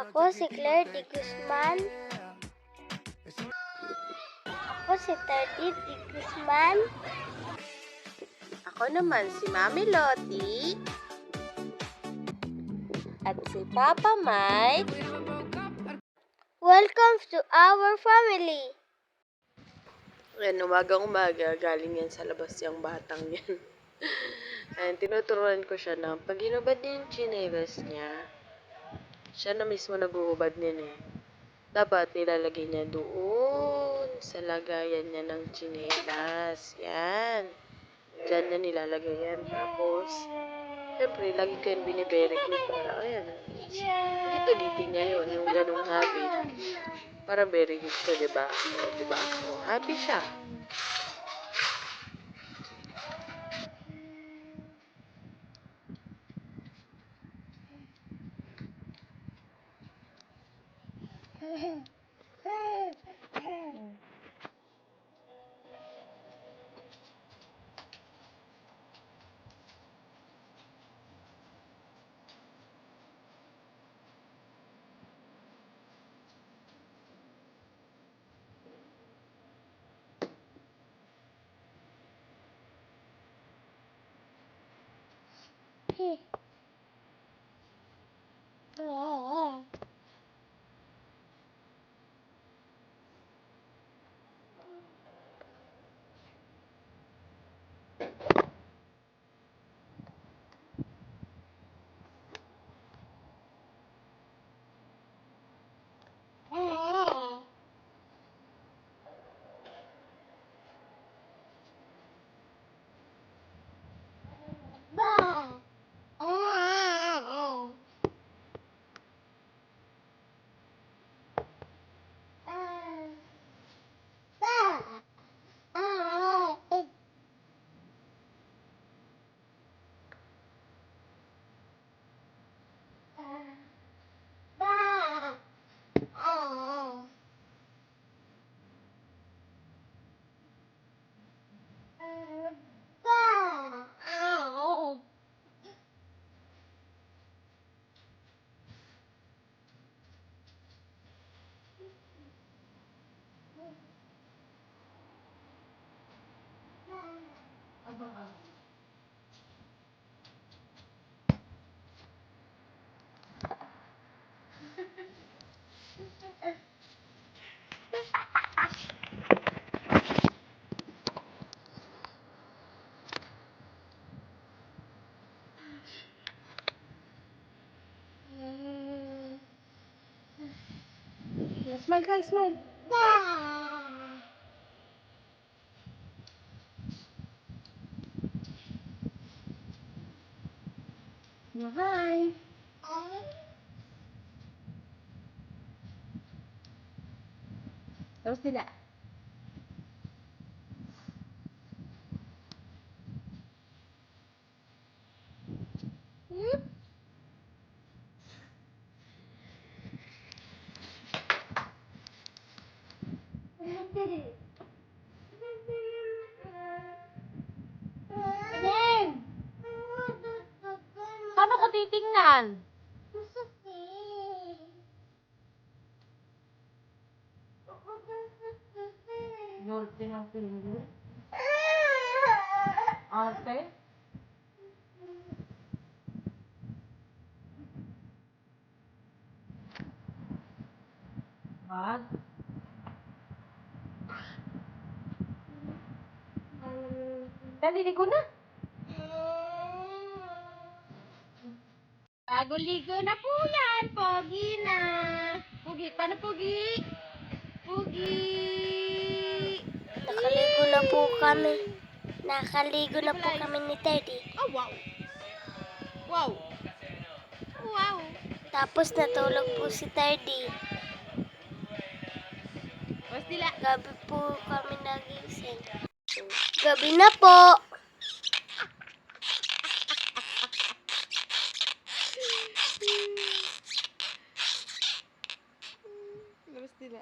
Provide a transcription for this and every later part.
Ako si Claire D. Guzman. Ako si Teddy D. Guzman. Ako naman si Mami Lottie. At si Papa Mike. Welcome to our family. Ayan, umagang-umaga, galing yan sa labas yung batang yan. Ayan, tinuturuan ko siya na pag hinubad niya yung chinelas niya, siya na mismo nag-uubad niyan eh. Dapat nilalagay niya doon sa lagayan niya ng chinelas. Yan. Diyan niya nilalagay yan. Tapos, syempre, lagi ko yung biniberik ko para, ayan, ulitin niya yun, yung ganong habit. Para very good siya, diba? O, diba? O, happy siya. Smile ka, smile. Hi. Tapos sila. Paano ko titingnan? Yorte ng pinili. Ate? Bag? Naliligo na. Bago-ligo na po yan. Pogi na. Pogi. Paano pogi? Pogi. Nakaligo na po kami. Nakaligo na po kami ni Teddy. Oh, wow. Wow. Wow. Tapos natulog po si Teddy. Tapos nila. Gabi po kami nagising. Gabi na po. Tapos nila.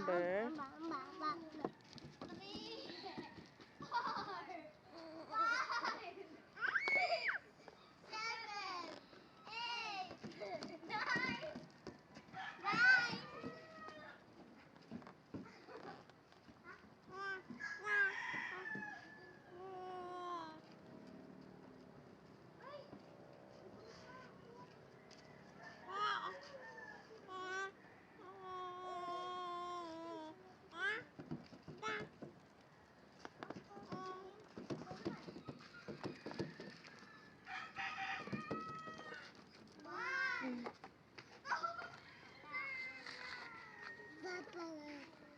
Number?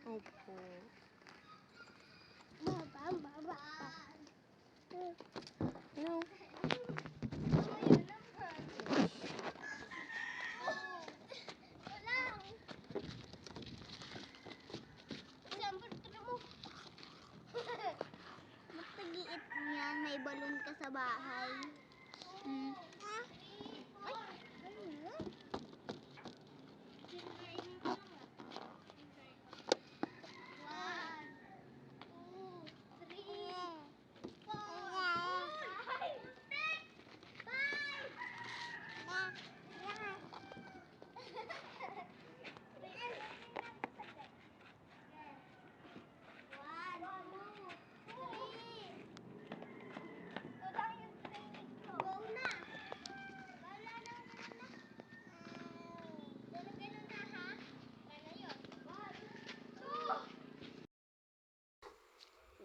Opo. No. Tagiit niyan, may balon ka sa bahay.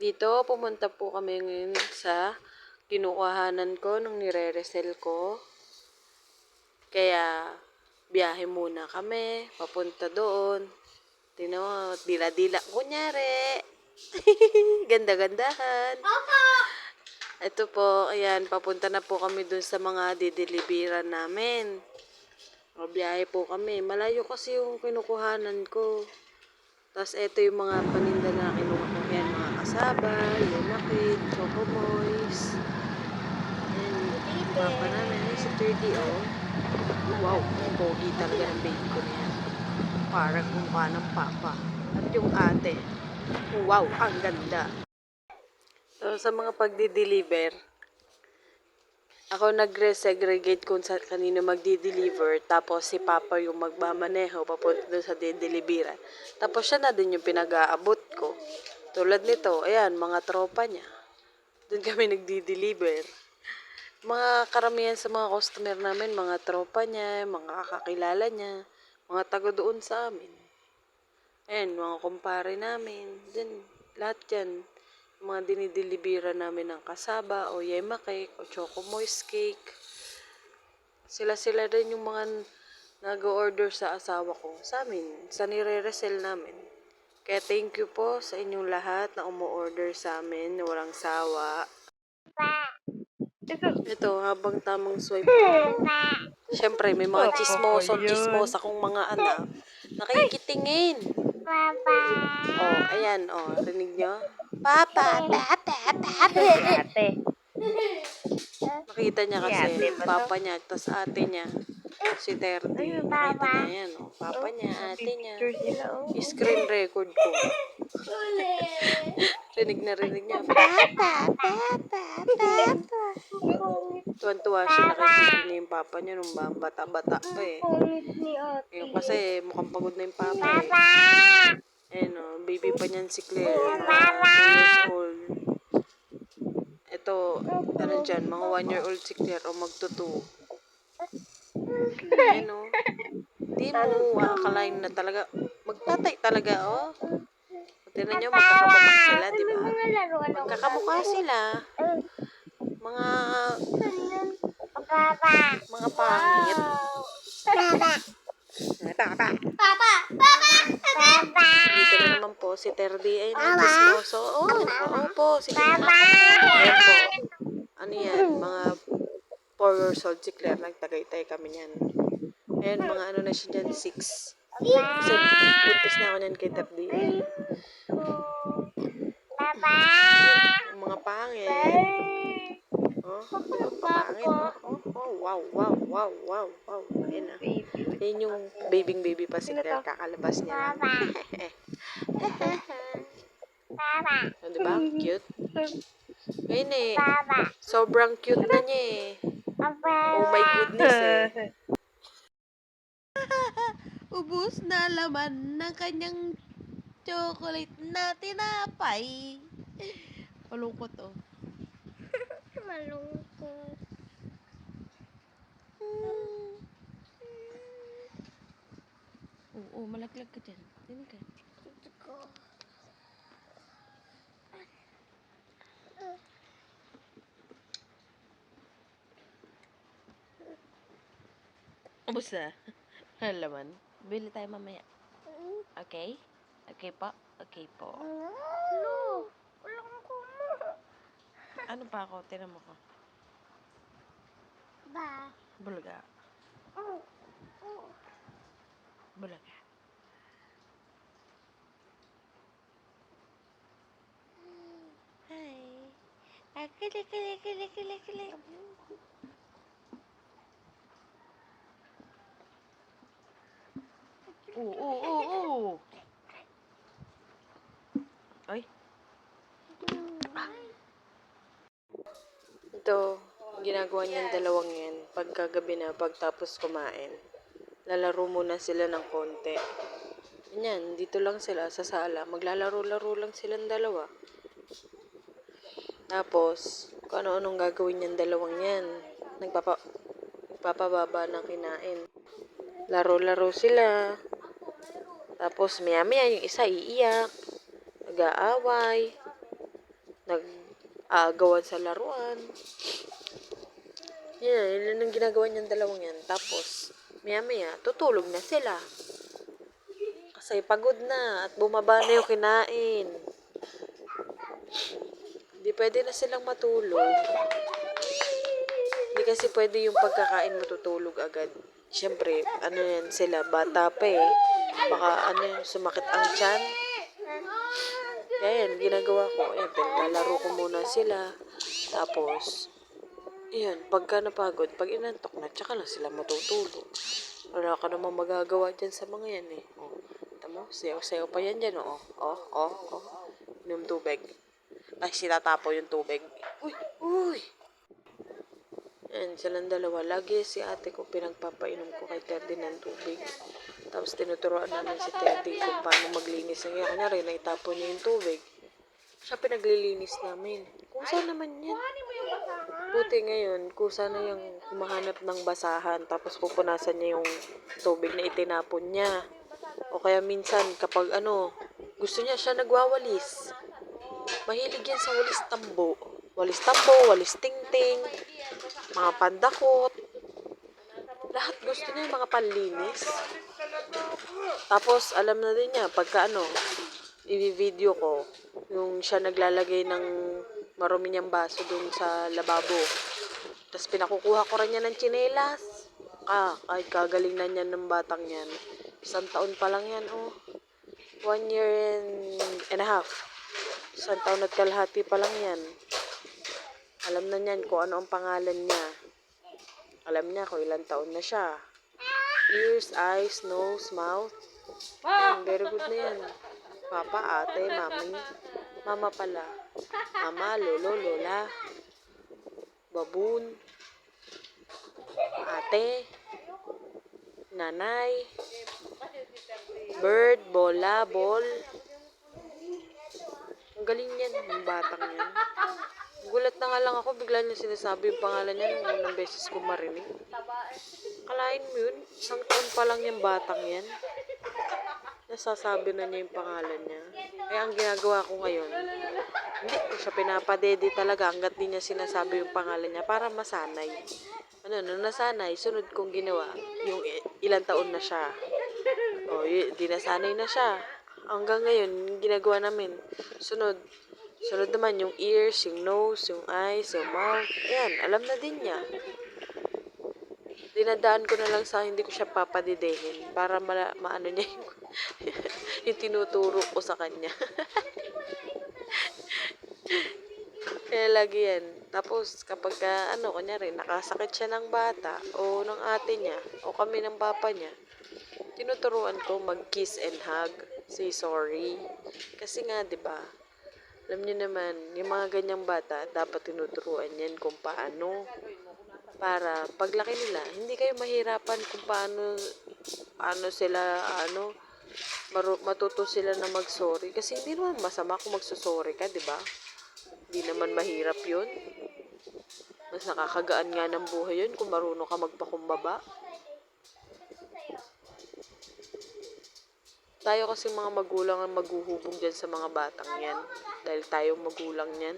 Dito, pumunta po kami ngayon sa kinukuhanan ko nung nire-resell ko. Kaya, biyahe muna kami, papunta doon. Tingnan mo, dila-dila. Kunyari. Ganda-gandahan. Ito po, ayan, papunta na po kami doon sa mga dideliveran namin. O, biyahe po kami. Malayo kasi yung kinukuhanan ko. Tapos, ito yung mga paninda na kinuha ko. Yan, mga kasaba, yumakit, chocomoys. Ayan, kinuha pa namin. Ayan, si 30, oh. Wow, ang pogi talaga ng baby ko niya. Parang mukha ng papa. At yung ate. Wow, ang ganda. So, sa mga pagdi-deliver, ako nagre-segregate kung sa kanino magdi-deliver, tapos si Papa yung magmamaneho papunta doon sa dideliveran. Tapos siya na din yung pinag-aabot ko. Tulad nito, ayan, mga tropa niya. Doon kami nagdi-deliver. Mga karamihan sa mga customer namin, mga tropa niya, mga kakilala niya, mga taga doon sa amin. Ayan, mga kumpare namin. Din, lahat yan. Mga dinideliveran namin ng kasaba, o yema cake, o choco moist cake. Sila-sila rin yung mga nag-order sa asawa ko, sa amin, sa nire-resell namin. Kaya thank you po sa inyong lahat na umu-order sa amin, walang sawa. Ito, habang tamang swipe ko. Siyempre, may mga chismosa kong mga anak. Nakikitingin. Oh, ayan, oh, rinig nyo? Papa. Ate. Nakita niya kasi, Ate ba to? papa niya, tas ate niya. Si Terdy. Nakita niya yan, oh. Papa niya, ate niya. Picture sila, oh. Screen record ko. Rinig niya. Papa. Tuwan-tuwa siya, nakikita niya yung papa niya nung bata-bata pa eh. Ngayon kasi mukhang pagod na yung papa eh. Ayan o, baby pa niyan si Claire, mga 2 years old. Ito, ano dyan, mga 1 year old si Claire o magto-2. Ayan o. Di mo akalain na talaga, magtatay talaga o. Tignan nyo, magkakamukha sila, di ba? Magkakamukha sila. Mga pangit. Dito na naman po si Terdy ay nagkismoso. Oo po, sige na. Ayan po. Ano yan, mga 4 years old si Claire, nagtagaytay kami niyan. Ayan, mga ano na siya dyan, 6. Kasi buntis na ako niyan kay Terdy. Yung mga pangit. Oh, di ba pangit? Oh, wow. Ayan na. Yan yung baby pa si Sino Claire, to? kakalabas niya lang. Papa. O, diba? Cute. Ngayon eh, Papa. sobrang cute na niya eh. Oh my goodness eh. Ubus na laman ng kanyang chocolate na tinapay. Malungkot oh. Malungkot. Oo, malaglag ka dyan. Dini ka. Ito ko. Ubus na. Ang laman. Bili tayo mamaya. Okay? Okay po? Okay po. No. Walang kumo. Ano pa ako? Tinan mo ko. Ba. Bulaga. Oh. Oh. Bulaga. Hi. Kili. Oo. Ay. Ito, ginagawa niyang dalawang yan. Pagkagabi na, pagtapos kumain, lalaro muna sila ng konti. Yan, dito lang sila sa sala. Maglalaro-laro lang silang dalawa. Tapos, kung ano-anong gagawin niyang dalawang yan. Nagpapababa ng kinain. Laro-laro sila. Tapos, maya-maya yung isa iiyak. Nag-aaway. Nag-aagawan sa laruan. Yan ang ginagawa niyang dalawang yan. Tapos, maya-maya, tutulog na sila. Kasi pagod na at bumaba na yung kinain. Hindi pwede na silang matulog. Hindi kasi pwede yung pagkakain matutulog agad. Siyempre, ano yan sila, bata pa eh. Baka sumakit ang tiyan. Kaya yan, ginagawa ko. Ayan, lalaro ko muna sila. Tapos, ayan, pagka napagod, pag inantok na, tsaka lang sila matutulog. Wala ka namang magagawa dyan sa mga yan eh. O, tamo, sayaw-sayaw pa yan dyan, oh. Inom tubig. Ay, sinatapo yung tubig. Uy! Ayan, silang dalawa. Lagi si ate ko pinagpapainom ko kay Teddy ng tubig. Tapos tinuturoan namin si Teddy kung paano maglinis. Kaya kanya rin, naitapon niya yung tubig. Siya pinaglilinis namin. Kusa naman yan. Buti ngayon, kusa na yung humahanap ng basahan. Tapos pupunasan niya yung tubig na itinapon niya. O kaya minsan, kapag gusto niya siya nagwawalis. Mahilig yan sa walis tambo. Walis tambo, walis tingting, mga pandakot. Lahat gusto niya yung mga panlinis. Tapos, alam na din niya, pagka i-video ko, yung siya naglalagay ng marumi niyang baso dun sa lababo. Tapos, pinakukuha ko rin niya ng tsinelas. Kahit kagaling na niyan ng batang yan. 1 taon pa lang yan, 1 year and a half. 1 taon at kalahati pa lang yan. Alam na niyan kung ano ang pangalan niya. Alam niya kung ilang taon na siya. Ears, eyes, nose, mouth. Very good na yan. Papa, ate, mami. Mama pala. Mama, lolo, lola. Baboon. Ate. Nanay. Bird, bola, ball. Ang galing yan, yung batang yan. Gulat na nga lang ako, bigla niya sinasabi yung pangalan niya nung unang beses ko marinig. Kalain mo yun, 1 taon pa lang yung batang yan. Nasasabi na niya yung pangalan niya. Kaya ang ginagawa ko ngayon, hindi ko siya pinapadede talaga hanggat di niya sinasabi yung pangalan niya para masanay. Nung nasanay, sunod kong ginawa, yung ilang taon na siya. Di nasanay na siya. Hanggang ngayon, yung ginagawa namin, sunod naman yung ears, yung nose, yung eyes, yung mouth. Ayan, alam na din niya. Dinadaan ko na lang sa hindi ko siya papadidehin para maano niya yung tinuturo ko sa kanya. Kaya lagi yan. Tapos kapag kunyari, nakasakit siya ng bata o ng ate niya o kami ng papa niya, tinuturuan ko mag-kiss and hug, say sorry. Kasi nga, di ba, alam niyo naman, yung mga ganyang bata, dapat tinuturuan yan kung paano. Para paglaki nila, hindi kayo mahirapan kung paano sila, matuto sila na mag-sorry. Kasi hindi naman masama kung magsusorry ka, di ba? Hindi naman mahirap yun. Mas nakakagaan nga ng buhay yun kung marunong ka magpakumbaba. Tayo kasi mga magulang ang maghuhubog dyan sa mga batang yan. Dahil tayong magulang yan.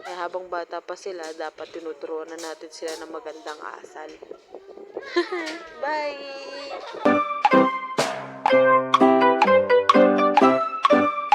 Kaya habang bata pa sila, dapat tinuturuan na natin sila ng magandang asal. Bye!